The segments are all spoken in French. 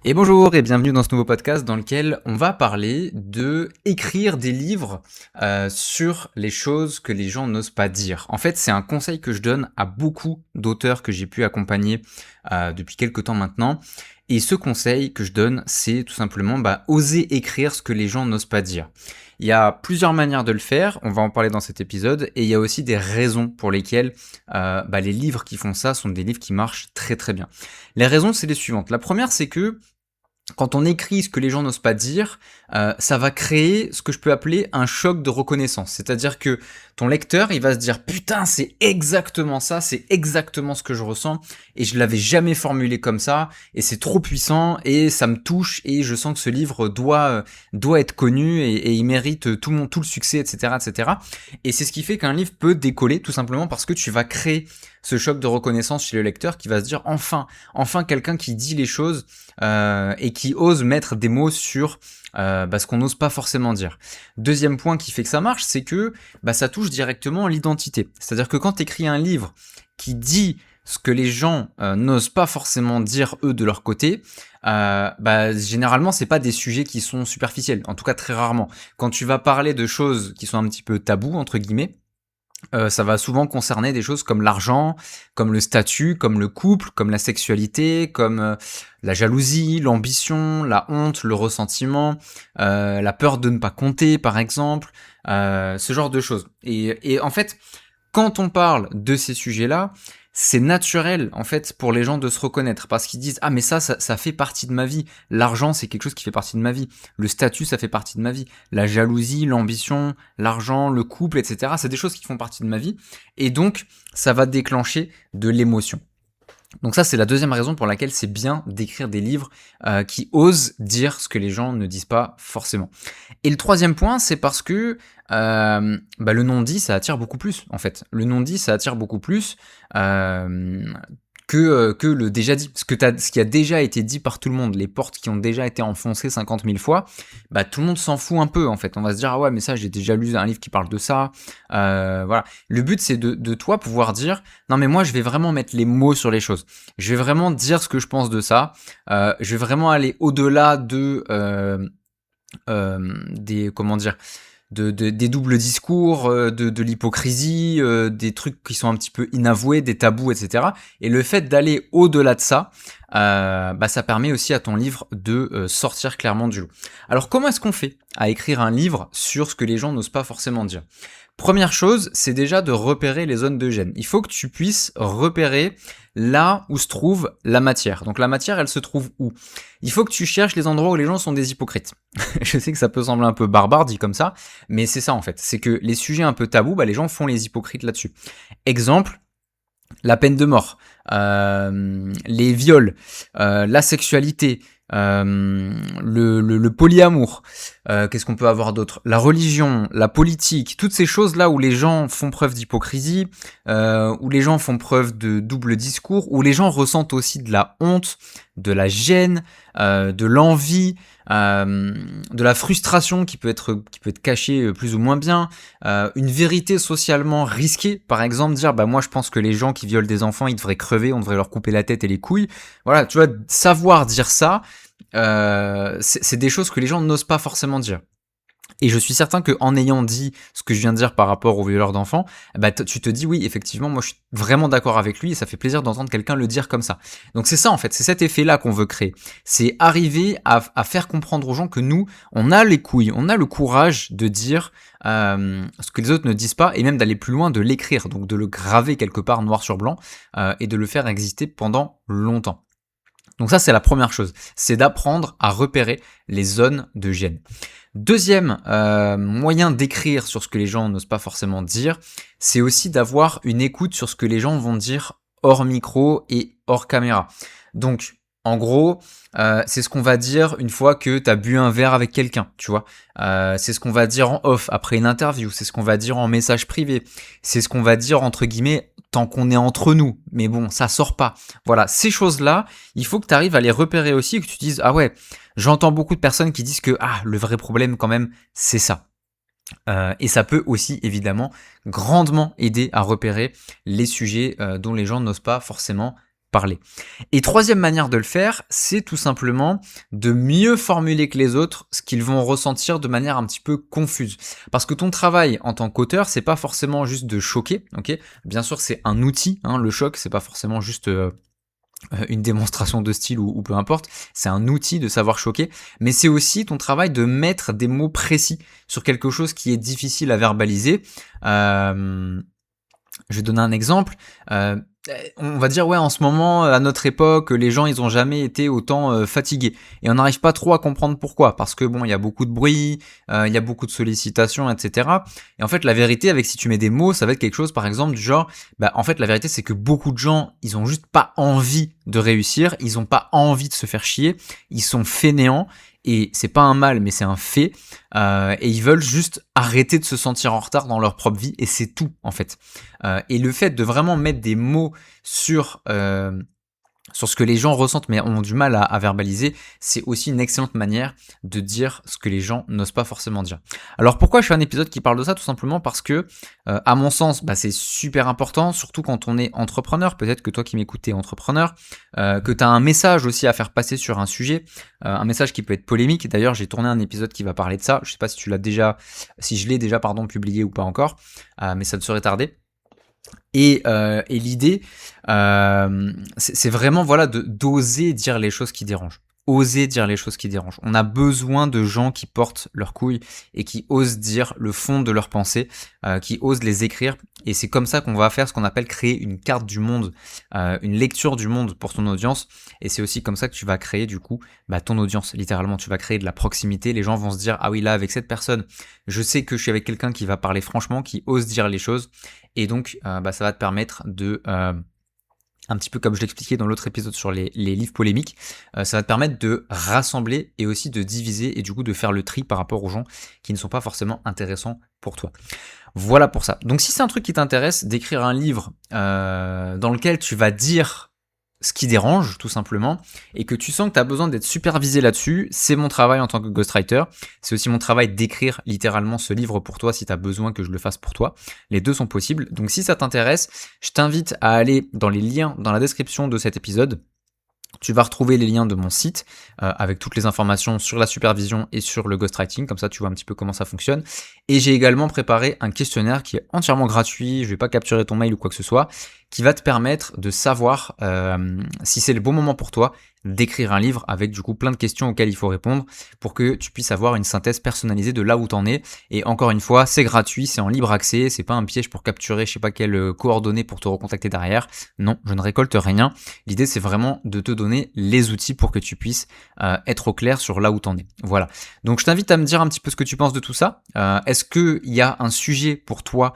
Et bonjour et bienvenue dans ce nouveau podcast dans lequel on va parler de écrire des livres sur les choses que les gens n'osent pas dire. En fait, c'est un conseil que je donne à beaucoup d'auteurs que j'ai pu accompagner depuis quelques temps maintenant. Et ce conseil que je donne, c'est tout simplement oser écrire ce que les gens n'osent pas dire. Il y a plusieurs manières de le faire, on va en parler dans cet épisode, et il y a aussi des raisons pour lesquelles les livres qui font ça sont des livres qui marchent très très bien. Les raisons, c'est les suivantes. La première, c'est que quand on écrit ce que les gens n'osent pas dire, ça va créer ce que je peux appeler un choc de reconnaissance. C'est-à-dire que ton lecteur, il va se dire « Putain, c'est exactement ça, c'est exactement ce que je ressens, et je l'avais jamais formulé comme ça, et c'est trop puissant, et ça me touche, et je sens que ce livre doit être connu, et il mérite tout le succès, etc. etc. » Et c'est ce qui fait qu'un livre peut décoller, tout simplement parce que tu vas créer ce choc de reconnaissance chez le lecteur qui va se dire « Enfin quelqu'un qui dit les choses et qui ose mettre des mots sur ce qu'on n'ose pas forcément dire. » Deuxième point qui fait que ça marche, c'est que ça touche directement l'identité. C'est-à-dire que quand tu écris un livre qui dit ce que les gens n'osent pas forcément dire eux de leur côté, généralement c'est pas des sujets qui sont superficiels, en tout cas très rarement. Quand tu vas parler de choses qui sont un petit peu tabous entre guillemets, ça va souvent concerner des choses comme l'argent, comme le statut, comme le couple, comme la sexualité, comme la jalousie, l'ambition, la honte, le ressentiment, la peur de ne pas compter par exemple, ce genre de choses. Et en fait, quand on parle de ces sujets-là, c'est naturel en fait pour les gens de se reconnaître parce qu'ils disent « Ah mais ça fait partie de ma vie, l'argent c'est quelque chose qui fait partie de ma vie, le statut ça fait partie de ma vie, la jalousie, l'ambition, l'argent, le couple, etc. c'est des choses qui font partie de ma vie et donc ça va déclencher de l'émotion. » Donc ça, c'est la deuxième raison pour laquelle c'est bien d'écrire des livres qui osent dire ce que les gens ne disent pas forcément. Et le troisième point, c'est parce que le non-dit, ça attire beaucoup plus, en fait. Le non-dit, ça attire beaucoup plus que le déjà dit. Ce qui a déjà été dit par tout le monde, les portes qui ont déjà été enfoncées 50 000 fois, tout le monde s'en fout un peu, en fait. On va se dire « Ah ouais, mais ça, j'ai déjà lu un livre qui parle de ça. » Voilà. Le but, c'est de toi pouvoir dire « Non, mais moi, je vais vraiment mettre les mots sur les choses. Je vais vraiment dire ce que je pense de ça. Je vais vraiment aller au-delà des doubles discours, de l'hypocrisie, des trucs qui sont un petit peu inavoués, des tabous, etc. » Et le fait d'aller au-delà de ça, ça permet aussi à ton livre de sortir clairement du lot. Alors comment est-ce qu'on fait à écrire un livre sur ce que les gens n'osent pas forcément dire ? Première chose, c'est déjà de repérer les zones de gêne. Il faut que tu puisses repérer là où se trouve la matière. Donc la matière, elle se trouve où ? Il faut que tu cherches les endroits où les gens sont des hypocrites. Je sais que ça peut sembler un peu barbare dit comme ça, mais c'est ça en fait. C'est que les sujets un peu tabous, les gens font les hypocrites là-dessus. Exemple, la peine de mort, les viols, la sexualité, le polyamour, qu'est-ce qu'on peut avoir d'autre ? La religion, la politique, toutes ces choses-là où les gens font preuve d'hypocrisie, où les gens font preuve de double discours, où les gens ressentent aussi de la honte, de la gêne, de l'envie, de la frustration qui peut être cachée plus ou moins bien, une vérité socialement risquée, par exemple dire moi je pense que les gens qui violent des enfants ils devraient crever, on devrait leur couper la tête et les couilles. Voilà, tu vois, savoir dire ça, c'est des choses que les gens n'osent pas forcément dire. Et je suis certain qu'en ayant dit ce que je viens de dire par rapport aux violeurs d'enfants, tu te dis oui, effectivement, moi je suis vraiment d'accord avec lui et ça fait plaisir d'entendre quelqu'un le dire comme ça. Donc c'est ça en fait, c'est cet effet-là qu'on veut créer. C'est arriver à faire comprendre aux gens que nous, on a les couilles, on a le courage de dire ce que les autres ne disent pas et même d'aller plus loin, de l'écrire, donc de le graver quelque part noir sur blanc et de le faire exister pendant longtemps. Donc ça, c'est la première chose, c'est d'apprendre à repérer les zones de gêne. Deuxième moyen d'écrire sur ce que les gens n'osent pas forcément dire, c'est aussi d'avoir une écoute sur ce que les gens vont dire hors micro et hors caméra. Donc, en gros, c'est ce qu'on va dire une fois que tu as bu un verre avec quelqu'un, tu vois. C'est ce qu'on va dire en off après une interview, c'est ce qu'on va dire en message privé, c'est ce qu'on va dire entre guillemets tant qu'on est entre nous, mais bon, ça sort pas. Voilà, ces choses-là, il faut que tu arrives à les repérer aussi, que tu dises « Ah ouais, j'entends beaucoup de personnes qui disent que le vrai problème quand même, c'est ça. » Et ça peut aussi évidemment grandement aider à repérer les sujets dont les gens n'osent pas forcément parler. Et troisième manière de le faire, c'est tout simplement de mieux formuler que les autres ce qu'ils vont ressentir de manière un petit peu confuse. Parce que ton travail en tant qu'auteur, c'est pas forcément juste de choquer, ok? Bien sûr, c'est un outil, hein, le choc, c'est pas forcément juste une démonstration de style ou peu importe, c'est un outil de savoir choquer, mais c'est aussi ton travail de mettre des mots précis sur quelque chose qui est difficile à verbaliser. Je vais donner un exemple. On va dire, ouais, en ce moment, à notre époque, les gens, ils ont jamais été autant fatigués. Et on n'arrive pas trop à comprendre pourquoi. Parce que bon, il y a beaucoup de bruit, il y a beaucoup de sollicitations, etc. Et en fait, la vérité, avec si tu mets des mots, ça va être quelque chose, par exemple, du genre, en fait, la vérité, c'est que beaucoup de gens, ils ont juste pas envie de réussir, ils ont pas envie de se faire chier, ils sont fainéants. Et c'est pas un mal, mais c'est un fait. Et ils veulent juste arrêter de se sentir en retard dans leur propre vie. Et c'est tout, en fait. Et le fait de vraiment mettre des mots sur ce que les gens ressentent mais ont du mal à verbaliser, c'est aussi une excellente manière de dire ce que les gens n'osent pas forcément dire. Alors pourquoi je fais un épisode qui parle de ça? Tout simplement parce que, à mon sens, c'est super important, surtout quand on est entrepreneur. Peut-être que toi qui m'écoutes es entrepreneur, que tu as un message aussi à faire passer sur un sujet, un message qui peut être polémique. D'ailleurs, j'ai tourné un épisode qui va parler de ça. Je sais pas si je l'ai déjà publié ou pas encore, mais ça ne serait tardé. Et l'idée, c'est vraiment d'oser dire les choses qui dérangent. Oser dire les choses qui dérangent. On a besoin de gens qui portent leurs couilles et qui osent dire le fond de leurs pensées, qui osent les écrire. Et c'est comme ça qu'on va faire ce qu'on appelle créer une carte du monde, une lecture du monde pour ton audience. Et c'est aussi comme ça que tu vas créer du coup ton audience. Littéralement, tu vas créer de la proximité. Les gens vont se dire, ah oui, là avec cette personne, je sais que je suis avec quelqu'un qui va parler franchement, qui ose dire les choses. Et donc, ça va te permettre de, un petit peu comme je l'expliquais dans l'autre épisode sur les livres polémiques, ça va te permettre de rassembler et aussi de diviser et du coup de faire le tri par rapport aux gens qui ne sont pas forcément intéressants pour toi. Voilà pour ça. Donc si c'est un truc qui t'intéresse, d'écrire un livre dans lequel tu vas dire ce qui dérange tout simplement, et que tu sens que tu as besoin d'être supervisé là-dessus, c'est mon travail en tant que ghostwriter. C'est aussi mon travail d'écrire littéralement ce livre pour toi si tu as besoin que je le fasse pour toi. Les deux sont possibles. Donc si ça t'intéresse, je t'invite à aller dans les liens dans la description de cet épisode. Tu vas retrouver les liens de mon site avec toutes les informations sur la supervision et sur le ghostwriting, comme ça tu vois un petit peu comment ça fonctionne. Et j'ai également préparé un questionnaire qui est entièrement gratuit, je vais pas capturer ton mail ou quoi que ce soit, qui va te permettre de savoir si c'est le bon moment pour toi d'écrire un livre avec du coup plein de questions auxquelles il faut répondre pour que tu puisses avoir une synthèse personnalisée de là où t'en es. Et encore une fois, c'est gratuit, c'est en libre accès, c'est pas un piège pour capturer je sais pas quelles coordonnées pour te recontacter derrière. Non, je ne récolte rien. L'idée c'est vraiment de te donner les outils pour que tu puisses être au clair sur là où t'en es. Voilà. Donc je t'invite à me dire un petit peu ce que tu penses de tout ça. Est-ce qu'il y a un sujet pour toi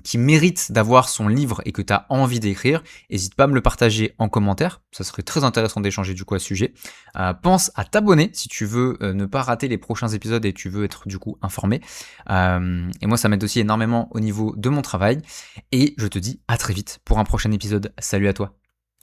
qui mérite d'avoir son livre et que tu as envie d'écrire? N'hésite pas à me le partager en commentaire, ça serait très intéressant d'échanger du coup à ce sujet. Pense à t'abonner si tu veux ne pas rater les prochains épisodes et tu veux être du coup informé. Et moi ça m'aide aussi énormément au niveau de mon travail. Et je te dis à très vite pour un prochain épisode. Salut à toi.